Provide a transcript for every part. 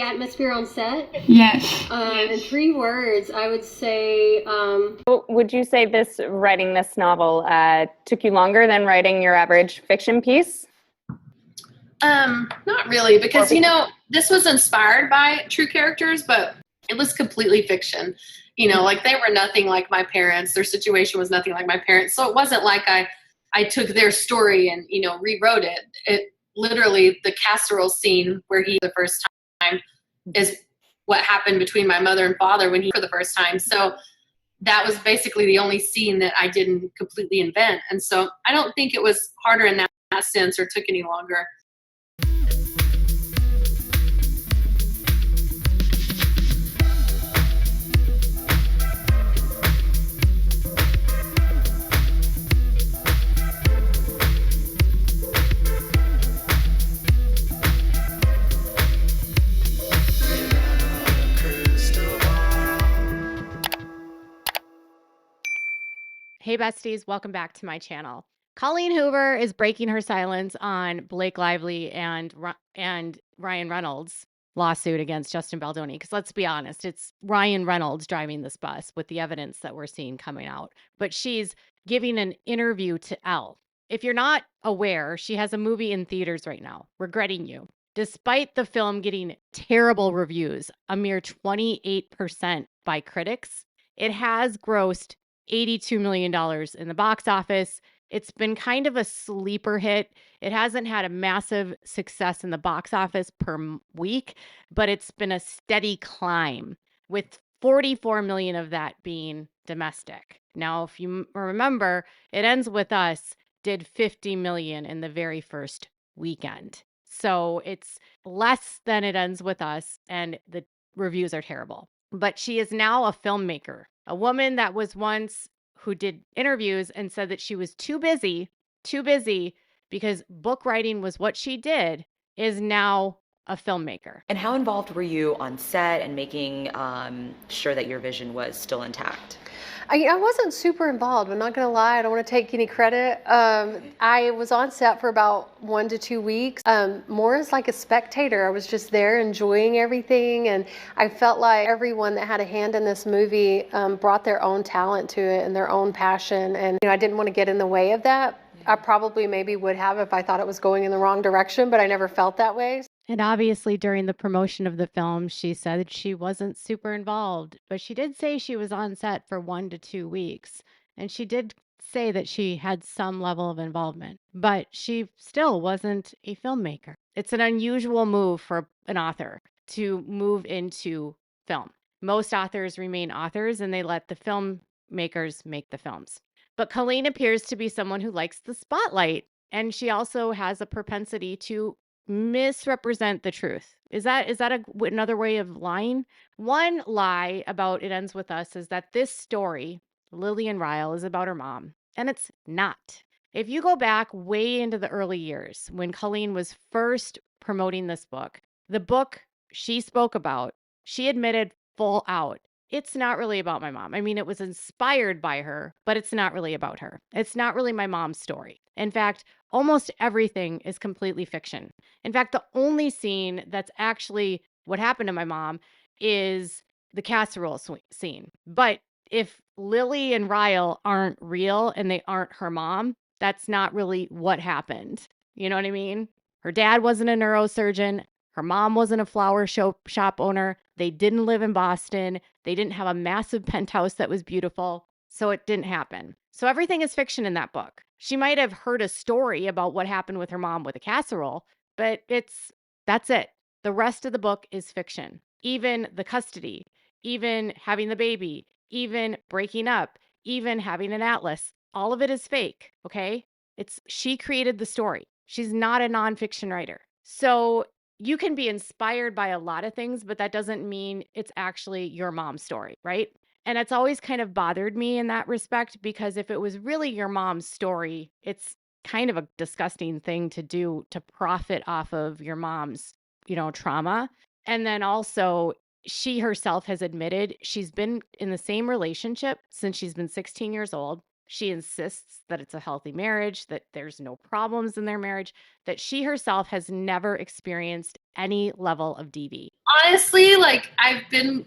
Atmosphere on set? Yes. In 3 words, I would say Would you say writing this novel took you longer than writing your average fiction piece? Not really, because this was inspired by true characters, but it was completely fiction. Like they were nothing like my parents. Their situation was nothing like my parents. So it wasn't like I took their story and rewrote it. It literally, the casserole scene where he the first time is what happened between my mother and father when he for the first time. So that was basically the only scene that I didn't completely invent. And so I don't think it was harder in that sense or took any longer. Hey besties, welcome back to my channel. Colleen Hoover is breaking her silence on Blake Lively and Ryan Reynolds' lawsuit against Justin Baldoni. Because let's be honest, it's Ryan Reynolds driving this bus with the evidence that we're seeing coming out. But she's giving an interview to Elle. If you're not aware, she has a movie in theaters right now, Regretting You. Despite the film getting terrible reviews, a mere 28% by critics, it has grossed $82 million in the box office. It's been kind of a sleeper hit. It hasn't had a massive success in the box office per week, but it's been a steady climb, with 44 million of that being domestic. Now, if you remember, It Ends With Us did 50 million in the very first weekend. So it's less than It Ends With Us, and the reviews are terrible. But she is now a filmmaker. A woman that was once who did interviews and said that she was too busy because book writing was what she did, is now a filmmaker. And how involved were you on set and making sure that your vision was still intact? I wasn't super involved. I'm not going to lie. I don't want to take any credit. I was on set for about 1 to 2 weeks, more as like a spectator. I was just there enjoying everything. And I felt like everyone that had a hand in this movie brought their own talent to it and their own passion. And I didn't want to get in the way of that. I probably maybe would have if I thought it was going in the wrong direction, but I never felt that way. And obviously during the promotion of the film, she said she wasn't super involved, but she did say she was on set for 1 to 2 weeks. And she did say that she had some level of involvement, but she still wasn't a filmmaker. It's an unusual move for an author to move into film. Most authors remain authors and they let the filmmakers make the films. But Colleen appears to be someone who likes the spotlight, and she also has a propensity to misrepresent the truth. Is that another way of lying? One lie about It Ends With Us is that this story, Lillian Ryle, is about her mom, and it's not. If you go back way into the early years when Colleen was first promoting this book, the book she spoke about, she admitted full out, it's not really about my mom. I mean, it was inspired by her, but it's not really about her. It's not really my mom's story. In fact, almost everything is completely fiction. In fact, the only scene that's actually what happened to my mom is the casserole scene. But if Lily and Ryle aren't real and they aren't her mom, that's not really what happened. You know what I mean? Her dad wasn't a neurosurgeon. Her mom wasn't a flower shop owner. They didn't live in Boston. They didn't have a massive penthouse that was beautiful. So it didn't happen. So everything is fiction in that book. She might have heard a story about what happened with her mom with a casserole, but that's it. The rest of the book is fiction. Even the custody, even having the baby, even breaking up, even having an atlas. All of it is fake, okay? She created the story. She's not a nonfiction writer. So you can be inspired by a lot of things, but that doesn't mean it's actually your mom's story, right? And it's always kind of bothered me in that respect, because if it was really your mom's story, it's kind of a disgusting thing to do to profit off of your mom's, trauma. And then also, she herself has admitted she's been in the same relationship since she's been 16 years old. She insists that it's a healthy marriage, that there's no problems in their marriage, that she herself has never experienced any level of DV. Honestly, like I've been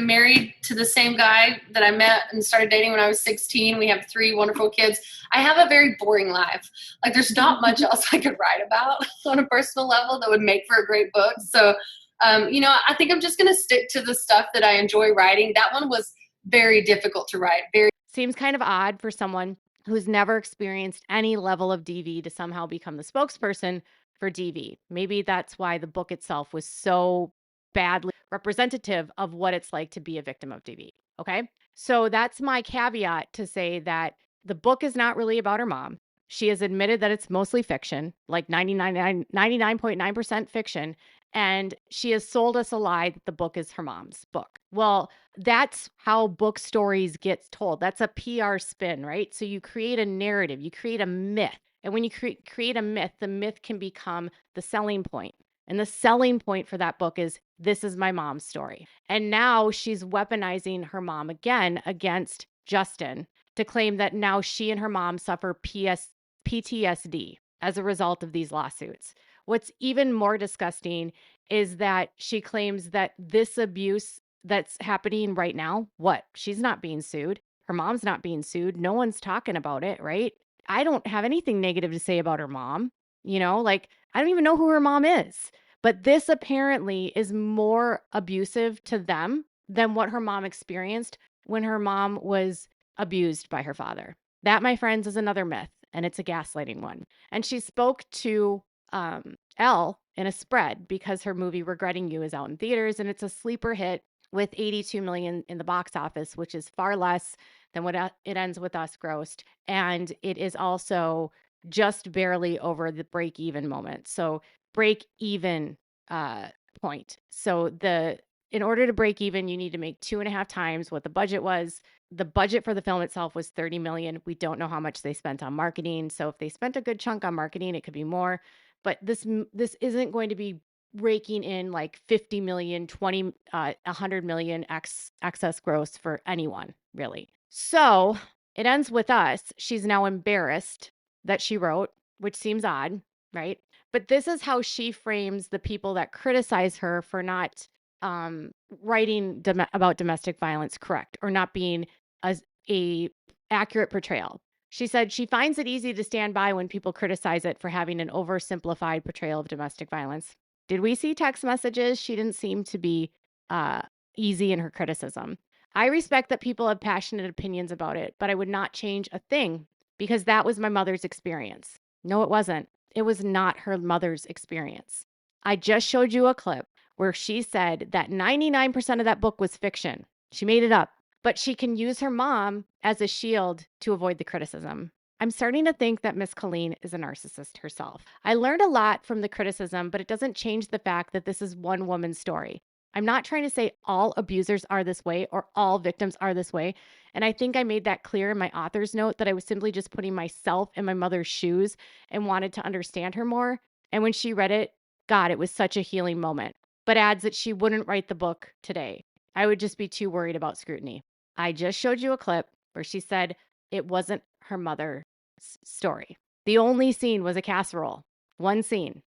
married to the same guy that I met and started dating when I was 16. We have 3 wonderful kids. I have a very boring life. Like there's not much else I could write about on a personal level that would make for a great book. So, I think I'm just going to stick to the stuff that I enjoy writing. That one was very difficult to write. Seems kind of odd for someone who's never experienced any level of DV to somehow become the spokesperson for DV. Maybe that's why the book itself was so badly representative of what it's like to be a victim of DV. Okay. So that's my caveat to say that the book is not really about her mom. She has admitted that it's mostly fiction, like 99.9% fiction. And she has sold us a lie that the book is her mom's book. Well, that's how book stories get told. That's a PR spin, right? So you create a narrative, you create a myth. And when you create a myth, the myth can become the selling point. And the selling point for that book is, this is my mom's story. And now she's weaponizing her mom again against Justin to claim that now she and her mom suffer PTSD as a result of these lawsuits. What's even more disgusting is that she claims that this abuse that's happening right now, she's not being sued. Her mom's not being sued. No one's talking about it, right? I don't have anything negative to say about her mom. I don't even know who her mom is. But this apparently is more abusive to them than what her mom experienced when her mom was abused by her father. That, my friends, is another myth, and it's a gaslighting one. And she spoke to Elle in a spread because her movie Regretting You is out in theaters, and it's a sleeper hit with 82 million in the box office, which is far less than what It Ends With Us grossed. And it is also just barely over the break even moment. So break even point. So in order to break even, you need to make 2.5 times what the budget was. The budget for the film itself was 30 million. We don't know how much they spent on marketing. So if they spent a good chunk on marketing, it could be more. But this isn't going to be raking in like 50 million, 100 million excess gross for anyone, really. So It Ends With Us. She's now embarrassed that she wrote, which seems odd, right? But this is how she frames the people that criticize her for not writing about domestic violence correct, or not being a accurate portrayal. She said she finds it easy to stand by when people criticize it for having an oversimplified portrayal of domestic violence. Did we see text messages? She didn't seem to be easy in her criticism. I respect that people have passionate opinions about it, but I would not change a thing because that was my mother's experience. No, it wasn't. It was not her mother's experience. I just showed you a clip where she said that 99% of that book was fiction. She made it up, but she can use her mom as a shield to avoid the criticism. I'm starting to think that Miss Colleen is a narcissist herself. I learned a lot from the criticism, but it doesn't change the fact that this is one woman's story. I'm not trying to say all abusers are this way or all victims are this way. And I think I made that clear in my author's note that I was simply just putting myself in my mother's shoes and wanted to understand her more. And when she read it, God, it was such a healing moment. But adds that she wouldn't write the book today. I would just be too worried about scrutiny. I just showed you a clip where she said it wasn't her mother's story. The only scene was a casserole. One scene.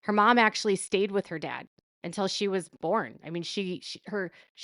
Her mom actually stayed with her dad until she was born. I mean, she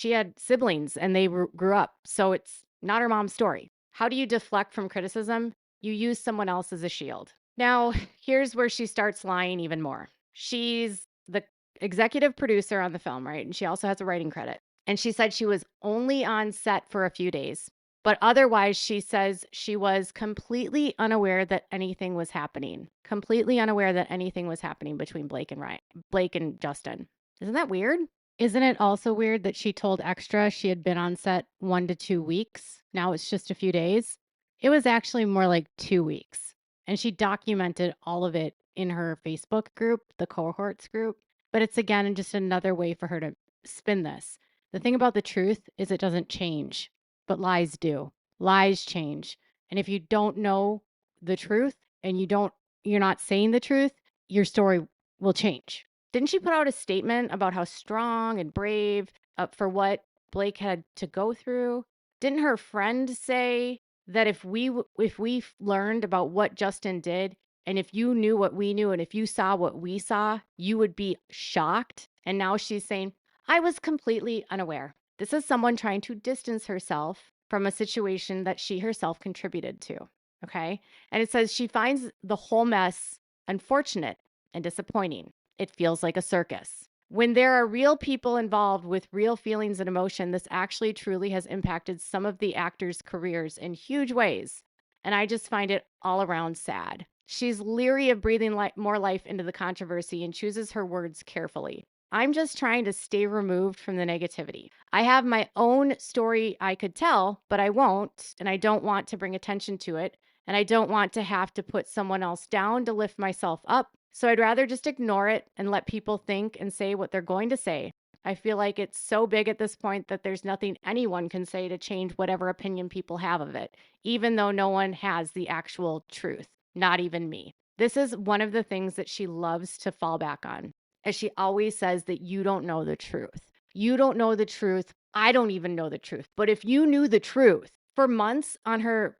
had siblings and they grew up. So it's not her mom's story. How do you deflect from criticism? You use someone else as a shield. Now, here's where she starts lying even more. She's the executive producer on the film, right? And she also has a writing credit. And she said she was only on set for a few days. But otherwise, she says she was completely unaware that anything was happening. Completely unaware that anything was happening between Blake and Justin. Isn't that weird? Isn't it also weird that she told Extra she had been on set 1 to 2 weeks? Now it's just a few days. It was actually more like 2 weeks. And she documented all of it in her Facebook group, the cohorts group. But it's again just another way for her to spin this. The thing about the truth is it doesn't change, but lies do. Lies change. And if you don't know the truth and you're not saying the truth, your story will change. Didn't she put out a statement about how strong and brave for what Blake had to go through? Didn't her friend say that if we learned about what Justin did, and if you knew what we knew, and if you saw what we saw, you would be shocked. And now she's saying, I was completely unaware. This is someone trying to distance herself from a situation that she herself contributed to. Okay. And it says she finds the whole mess unfortunate and disappointing. It feels like a circus. When there are real people involved with real feelings and emotion, this actually truly has impacted some of the actors' careers in huge ways. And I just find it all around sad. She's leery of breathing more life into the controversy and chooses her words carefully. I'm just trying to stay removed from the negativity. I have my own story I could tell, but I won't, and I don't want to bring attention to it, and I don't want to have to put someone else down to lift myself up. So I'd rather just ignore it and let people think and say what they're going to say. I feel like it's so big at this point that there's nothing anyone can say to change whatever opinion people have of it, even though no one has the actual truth, not even me. This is one of the things that she loves to fall back on, as she always says that you don't know the truth. You don't know the truth. I don't even know the truth. But if you knew the truth, for months on her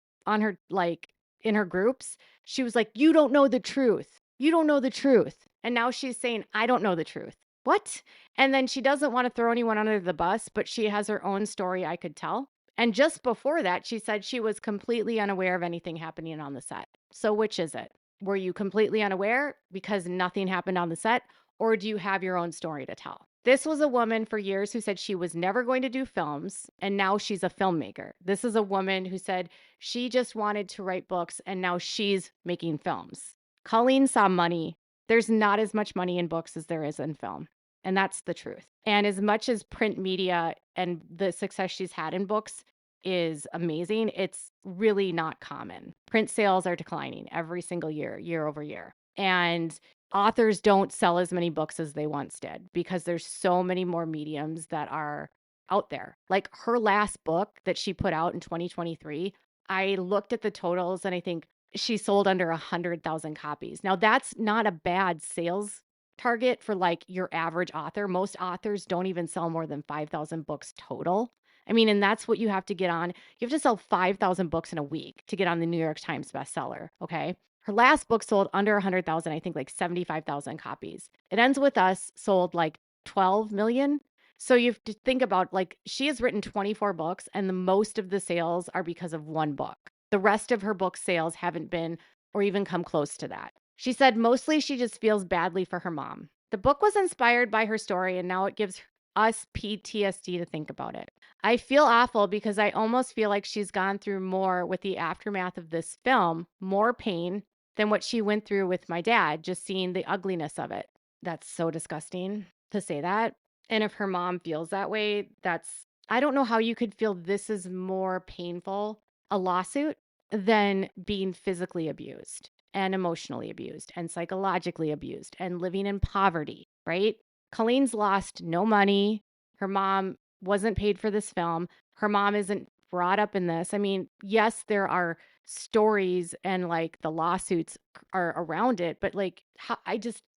like in her groups, she was like, you don't know the truth. You don't know the truth. And now she's saying, I don't know the truth. What? And then she doesn't want to throw anyone under the bus, but she has her own story I could tell. And just before that, she said she was completely unaware of anything happening on the set. So which is it? Were you completely unaware because nothing happened on the set? Or do you have your own story to tell? This was a woman for years who said she was never going to do films, and now she's a filmmaker. This is a woman who said she just wanted to write books, and now she's making films. Colleen saw money. There's not as much money in books as there is in film. And that's the truth. And as much as print media and the success she's had in books is amazing, it's really not common. Print sales are declining every single year, year over year. And authors don't sell as many books as they once did because there's so many more mediums that are out there. Like her last book that she put out in 2023, I looked at the totals and I think she sold under 100,000 copies. Now that's not a bad sales target for like your average author. Most authors don't even sell more than 5,000 books total. I mean, and that's what you have to get on. You have to sell 5,000 books in a week to get on the New York Times bestseller. Okay. Her last book sold under 100,000, I think like 75,000 copies. It Ends With Us sold like 12 million. So you have to think about like she has written 24 books and the most of the sales are because of one book. The rest of her book sales haven't been or even come close to that. She said mostly she just feels badly for her mom. The book was inspired by her story and now it gives us PTSD to think about it. I feel awful because I almost feel like she's gone through more with the aftermath of this film, more pain than what she went through with my dad, just seeing the ugliness of it. That's so disgusting to say that. And if her mom feels that way, I don't know how you could feel this is more painful, a lawsuit, than being physically abused and emotionally abused and psychologically abused and living in poverty, right? Colleen's lost no money. Her mom wasn't paid for this film. Her mom isn't brought up in this. I mean, yes, there are stories and like the lawsuits are around it, but like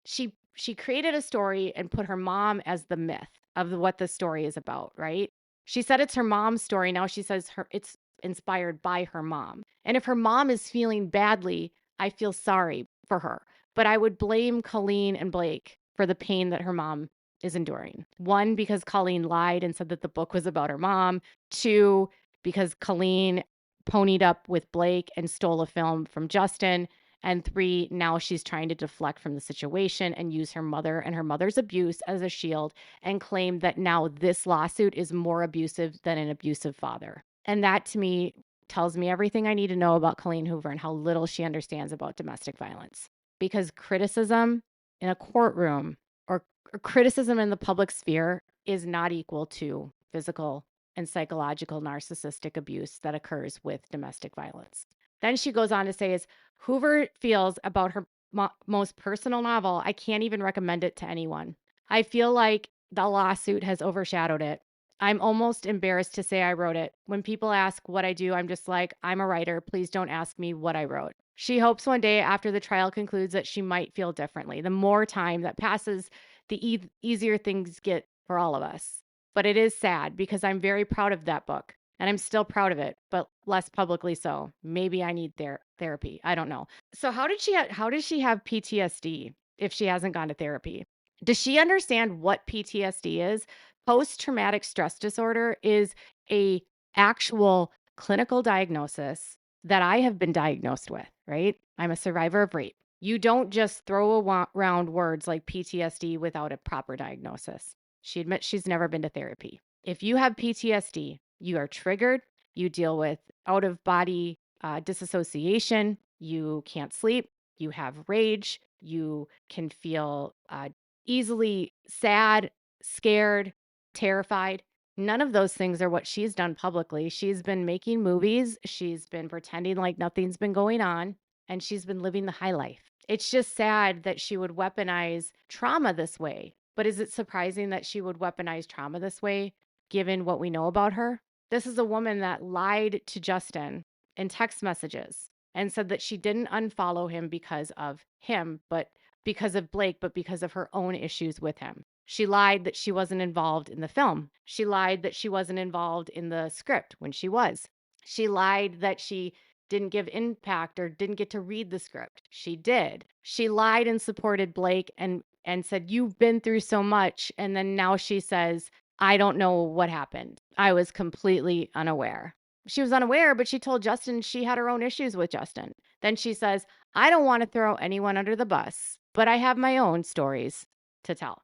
she created a story and put her mom as the myth of what the story is about, right? She said it's her mom's story. Now she says it's inspired by her mom. And if her mom is feeling badly, I feel sorry for her. But I would blame Colleen and Blake for the pain that her mom is enduring. One, because Colleen lied and said that the book was about her mom. Two, because Colleen ponied up with Blake and stole a film from Justin. And three, now she's trying to deflect from the situation and use her mother and her mother's abuse as a shield and claim that now this lawsuit is more abusive than an abusive father. And that to me tells me everything I need to know about Colleen Hoover and how little she understands about domestic violence. Because criticism in a courtroom or criticism in the public sphere is not equal to physical and psychological narcissistic abuse that occurs with domestic violence. Then she goes on to say, as Hoover feels about her most personal novel, I can't even recommend it to anyone. I feel like the lawsuit has overshadowed it. I'm almost embarrassed to say I wrote it. When people ask what I do, I'm just like, I'm a writer. Please don't ask me what I wrote. She hopes one day after the trial concludes that she might feel differently. The more time that passes, the easier things get for all of us. But it is sad because I'm very proud of that book. and I'm still proud of it, but less publicly so. Maybe I need therapy. I don't know. So how does she have PTSD if she hasn't gone to therapy? Does she understand what PTSD is? Post-traumatic stress disorder is a actual clinical diagnosis that I have been diagnosed with, right? I'm a survivor of rape. You don't just throw around words like PTSD without a proper diagnosis. She admits she's never been to therapy. If you have PTSD, you are triggered, you deal with out of body disassociation, you can't sleep, you have rage, you can feel easily sad, scared, terrified. None of those things are what she's done publicly. She's been making movies, she's been pretending like nothing's been going on, and she's been living the high life. It's just sad that she would weaponize trauma this way. But is it surprising that she would weaponize trauma this way, given what we know about her? This is a woman that lied to Justin in text messages and said that she didn't unfollow him because of him, but because of Blake, but because of her own issues with him. She lied that she wasn't involved in the film. She lied that she wasn't involved in the script when she was. She lied that she didn't give impact or didn't get to read the script. She did. She lied and supported Blake and said, "You've been through so much." And then now she says, "I don't know what happened. I was completely unaware." She was unaware, but she told Justin she had her own issues with Justin. Then she says, "I don't want to throw anyone under the bus, but I have my own stories to tell."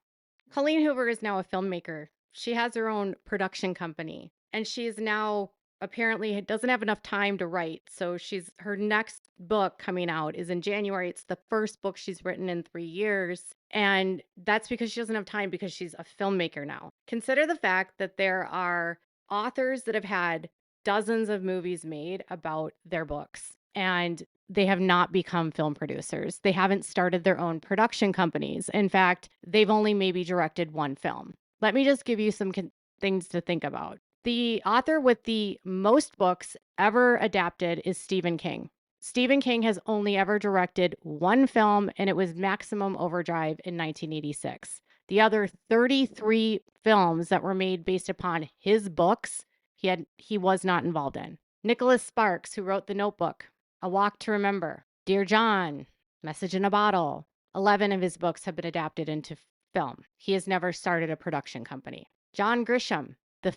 Colleen Hoover is now a filmmaker. She has her own production company, and she is now apparently doesn't have enough time to write. So her next book coming out is in January. It's the first book she's written in 3 years, and that's because she doesn't have time because she's a filmmaker now. Consider the fact that there are authors that have had dozens of movies made about their books, and they have not become film producers. They haven't started their own production companies. In fact, they've only maybe directed one film. Let me just give you some things to think about. The author with the most books ever adapted is Stephen King. Stephen King has only ever directed one film, and it was Maximum Overdrive in 1986. The other 33 films that were made based upon his books, he was not involved in. Nicholas Sparks, who wrote The Notebook, A Walk to Remember, Dear John, Message in a Bottle. 11 of his books have been adapted into film. He has never started a production company. John Grisham, The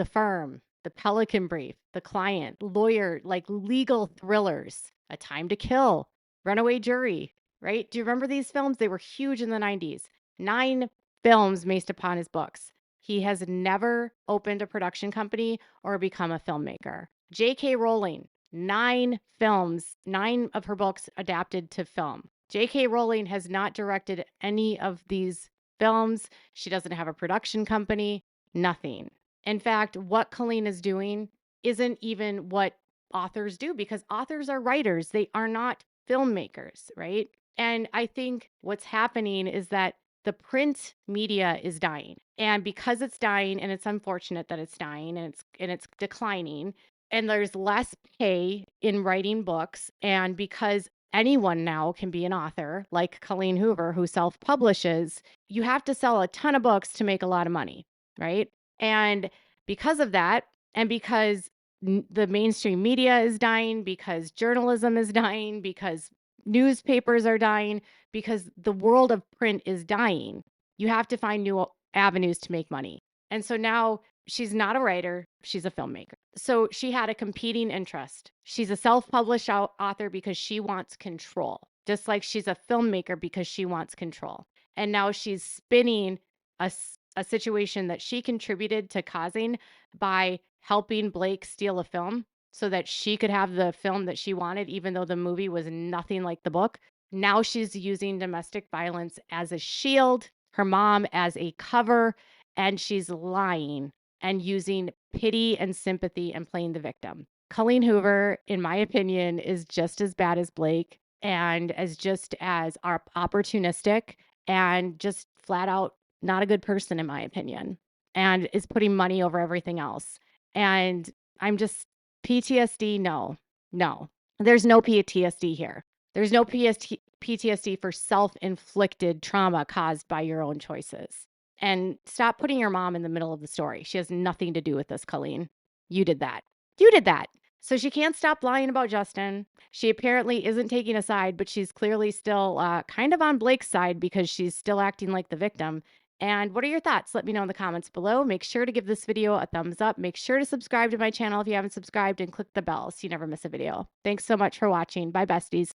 Firm, The Pelican Brief, The Client, Lawyer, like legal thrillers, A Time to Kill, Runaway Jury, right? Do you remember these films? They were huge in the 90s. 9 films based upon his books. He has never opened a production company or become a filmmaker. J.K. Rowling, 9 films, 9 of her books adapted to film. J.K. Rowling has not directed any of these films. She doesn't have a production company, nothing. In fact, what Colleen is doing isn't even what authors do, because authors are writers. They are not filmmakers, right? And I think what's happening is that the print media is dying. And because it's dying, and it's unfortunate that it's dying and it's declining, and there's less pay in writing books, and because anyone now can be an author, like Colleen Hoover, who self-publishes, you have to sell a ton of books to make a lot of money, right? And because of that, and because the mainstream media is dying, because journalism is dying, because newspapers are dying, because the world of print is dying, you have to find new avenues to make money. And so now she's not a writer, she's a filmmaker. So she had a competing interest. She's a self-published author because she wants control, just like she's a filmmaker because she wants control. And now she's spinning a situation that she contributed to causing by helping Blake steal a film so that she could have the film that she wanted, even though the movie was nothing like the book. Now she's using domestic violence as a shield, her mom as a cover, and she's lying and using pity and sympathy and playing the victim. Colleen Hoover, in my opinion, is just as bad as Blake and just as opportunistic and just flat out not a good person, in my opinion, and is putting money over everything else. And I'm just, PTSD, no. There's no PTSD here. There's no PTSD for self-inflicted trauma caused by your own choices. And stop putting your mom in the middle of the story. She has nothing to do with this, Colleen. You did that. You did that. So she can't stop lying about Justin. She apparently isn't taking a side, but she's clearly still kind of on Blake's side because she's still acting like the victim. And what are your thoughts? Let me know in the comments below. Make sure to give this video a thumbs up. Make sure to subscribe to my channel if you haven't subscribed and click the bell so you never miss a video. Thanks so much for watching. Bye, besties.